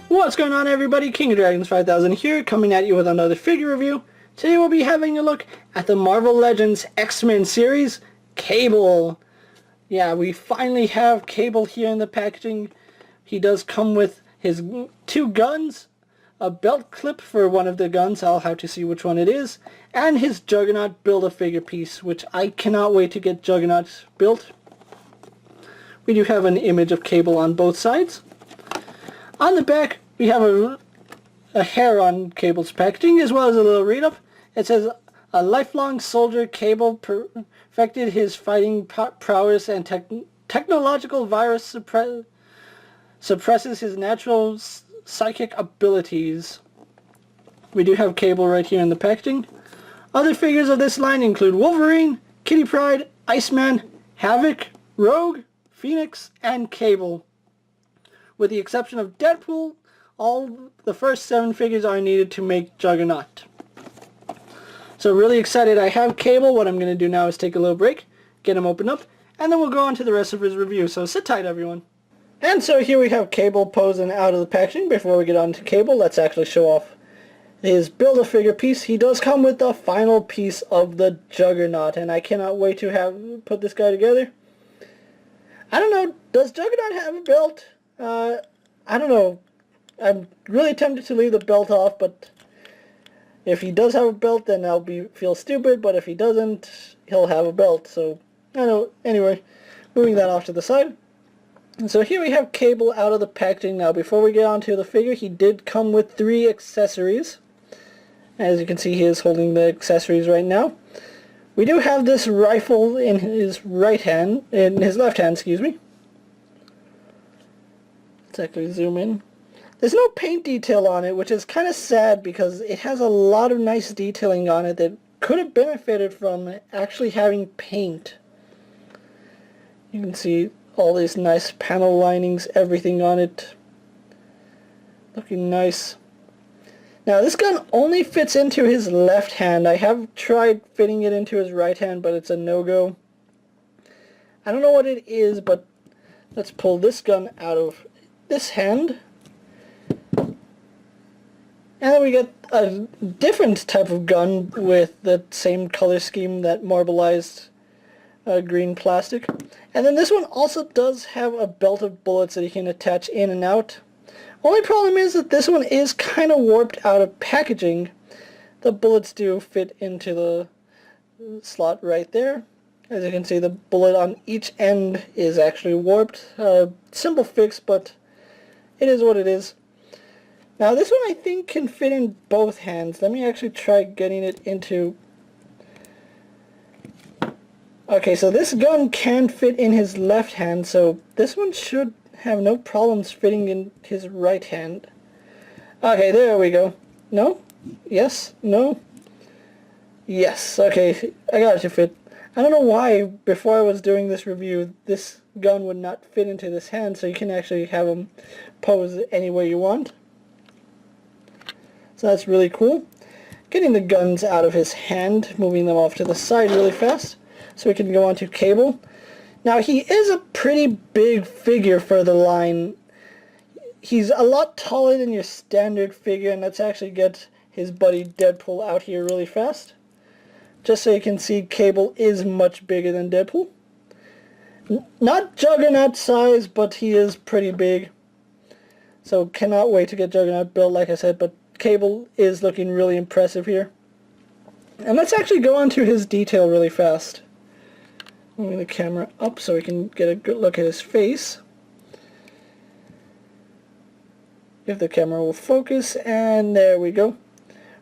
What's going on, everybody? King of Dragons 5000 here, coming at you with another figure review. Today we'll be having a look at the Marvel Legends X-Men series, Cable. Yeah, we finally have Cable here in the packaging. He does come with his two guns, a belt clip for one of the guns, I'll have to see which one it is, and his Juggernaut Build-A-Figure piece, which I cannot wait to get Juggernaut built. We do have an image of Cable on both sides. On the back, we have a hair on Cable's packaging, as well as a little read-up. It says, a lifelong soldier, Cable perfected his fighting prowess and technological virus suppresses his natural psychic abilities. We do have Cable right here in the packaging. Other figures of this line include Wolverine, Kitty Pryde, Iceman, Havoc, Rogue, Phoenix, and Cable. With the exception of Deadpool, all the first 7 figures are needed to make Juggernaut. So really excited I have Cable. What I'm going to do now is take a little break, get him opened up, and then we'll go on to the rest of his review. So sit tight, everyone. And so here we have Cable posing out of the packaging. Before we get on to Cable, let's actually show off his Build-A-Figure piece. He does come with the final piece of the Juggernaut, and I cannot wait to put this guy together. I don't know, does Juggernaut have a belt? I don't know. I'm really tempted to leave the belt off, but if he does have a belt, then I'll feel stupid, but if he doesn't, he'll have a belt. So, I don't know. Anyway, moving that off to the side. And so here we have Cable out of the packaging. Now, before we get on to the figure, he did come with 3 accessories. As you can see, he is holding the accessories right now. We do have this rifle in his left hand, excuse me. Let's actually zoom in. There's no paint detail on it, which is kind of sad because it has a lot of nice detailing on it that could have benefited from actually having paint. You can see all these nice panel linings, everything on it. Looking nice. Now this gun only fits into his left hand. I have tried fitting it into his right hand, but it's a no-go. I don't know what it is, but let's pull this gun out of this hand. And then we get a different type of gun with the same color scheme, that marbleized green plastic. And then this one also does have a belt of bullets that you can attach in and out. Only problem is that this one is kind of warped out of packaging. The bullets do fit into the slot right there. As you can see, the bullet on each end is actually warped. Simple fix, but it is what it is. Now this one I think can fit in both hands. Let me actually try getting it into... Okay, so this gun can fit in his left hand, so this one should have no problems fitting in his right hand. Okay, there we go. No? Yes? No? Yes, okay, I got it to fit. I don't know why, before I was doing this review, this gun would not fit into this hand, so you can actually have him pose any way you want. So that's really cool. Getting the guns out of his hand, moving them off to the side really fast, so we can go on to Cable. Now he is a pretty big figure for the line. He's a lot taller than your standard figure, and let's actually get his buddy Deadpool out here really fast. Just so you can see, Cable is much bigger than Deadpool. Not Juggernaut size, but he is pretty big. So cannot wait to get Juggernaut built, like I said, but Cable is looking really impressive here. And let's actually go on to his detail really fast. Moving the camera up so we can get a good look at his face. If the camera will focus, and there we go.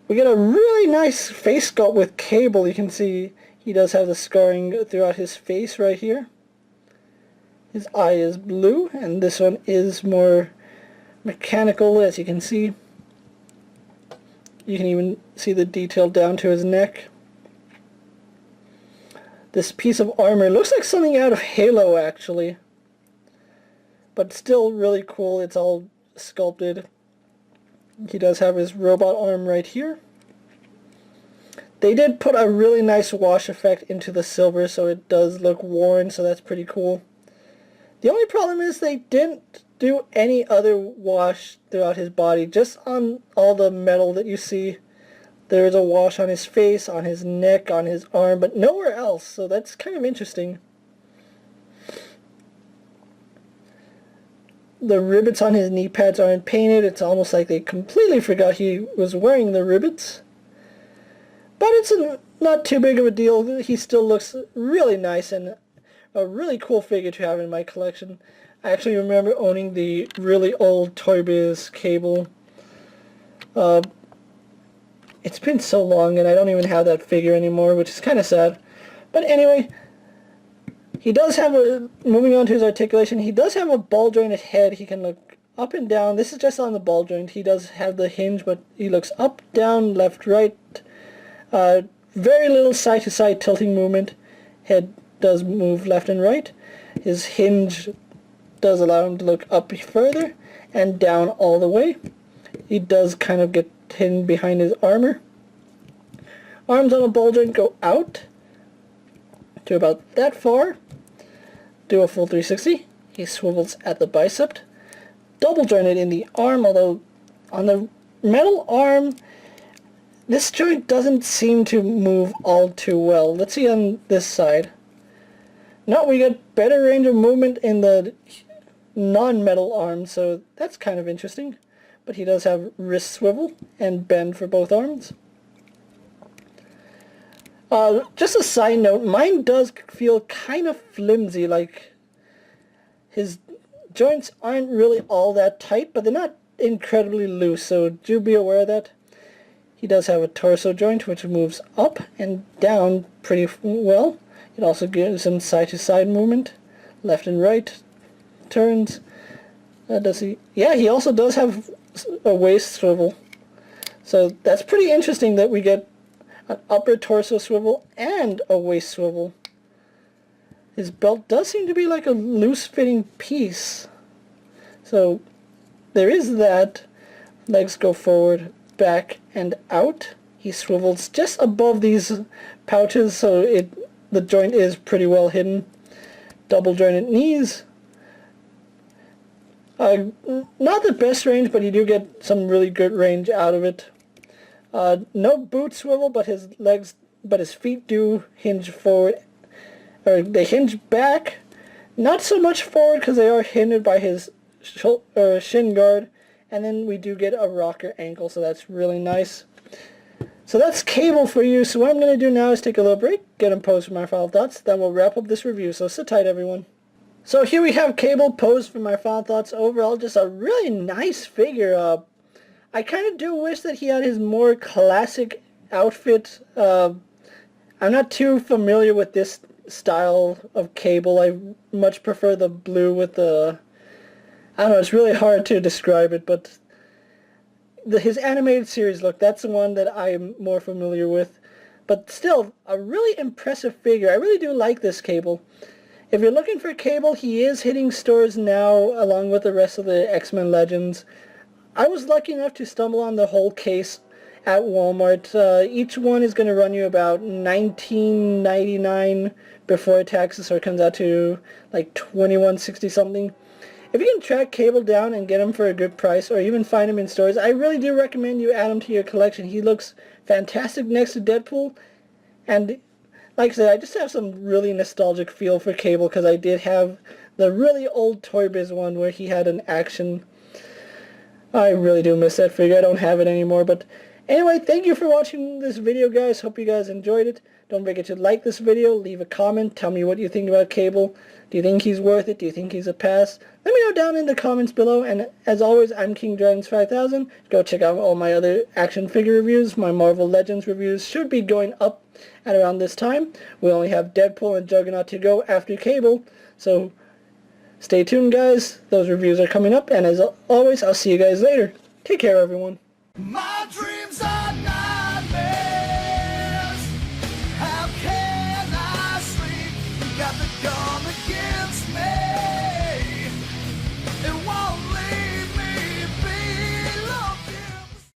We get a really nice face sculpt with Cable. You can see he does have the scarring throughout his face right here. His eye is blue, and this one is more mechanical, as you can see. You can even see the detail down to his neck. This piece of armor looks like something out of Halo, actually. But still really cool. It's all sculpted. He does have his robot arm right here. They did put a really nice wash effect into the silver, so it does look worn, so that's pretty cool. The only problem is they didn't do any other wash throughout his body. Just on all the metal that you see, there is a wash on his face, on his neck, on his arm, but nowhere else, so that's kind of interesting. The rivets on his knee pads aren't painted. It's almost like they completely forgot he was wearing the rivets. But it's not too big of a deal. He still looks really nice and a really cool figure to have in my collection. I actually remember owning the really old Toy Biz Cable. It's been so long and I don't even have that figure anymore, which is kind of sad. But anyway, he does have moving on to his articulation, he does have a ball jointed head. He can look up and down. This is just on the ball joint. He does have the hinge, but he looks up, down, left, right. Very little side-to-side tilting movement. Head does move left and right. His hinge does allow him to look up further and down all the way. He does kind of get hidden behind his armor. Arms on a ball joint go out to about that far. Do a full 360. He swivels at the bicep. Double jointed in the arm, although on the metal arm, this joint doesn't seem to move all too well. Let's see on this side. No, we get better range of movement in the non-metal arm, so that's kind of interesting. But he does have wrist swivel and bend for both arms. Just a side note, mine does feel kind of flimsy, like his joints aren't really all that tight, but they're not incredibly loose, so do be aware of that. He does have a torso joint which moves up and down pretty well. It also gives him side-to-side movement, left and right turns. Does he? Yeah, he also does have a waist swivel. So that's pretty interesting that we get an upper torso swivel and a waist swivel. His belt does seem to be like a loose-fitting piece. So there is that. Legs go forward, back, and out. He swivels just above these pouches, so the joint is pretty well hidden. Double jointed knees. Not the best range, but you do get some really good range out of it. No boot swivel, but his feet do hinge forward, or they hinge back. Not so much forward because they are hindered by his shin guard, and then we do get a rocker ankle, so that's really nice. So that's Cable for you. So what I'm going to do now is take a little break, get him posed for my final thoughts, then we'll wrap up this review. So sit tight, everyone. So here we have Cable posed for my final thoughts. Overall, just a really nice figure. I kind of do wish that he had his more classic outfit. I'm not too familiar with this style of Cable. I much prefer the blue with the... I don't know, it's really hard to describe it, but his animated series look, that's the one that I'm more familiar with. But still, a really impressive figure. I really do like this Cable. If you're looking for Cable, he is hitting stores now along with the rest of the X-Men Legends. I was lucky enough to stumble on the whole case at Walmart. Each one is going to run you about $19.99 before taxes, so it comes out to like $21.60 something. If you can track Cable down and get him for a good price, or even find him in stores, I really do recommend you add him to your collection. He looks fantastic next to Deadpool, and like I said, I just have some really nostalgic feel for Cable because I did have the really old Toy Biz one where he had an action. I really do miss that figure. I don't have it anymore, but anyway, thank you for watching this video, guys. Hope you guys enjoyed it. Don't forget to like this video, leave a comment, tell me what you think about Cable. Do you think he's worth it? Do you think he's a pass? Let me know down in the comments below, and as always, I'm King Dragons 5000. Go check out all my other action figure reviews. My Marvel Legends reviews should be going up at around this time. We only have Deadpool and Juggernaut to go after Cable, so stay tuned, guys. Those reviews are coming up, and as always, I'll see you guys later. Take care, everyone. My dream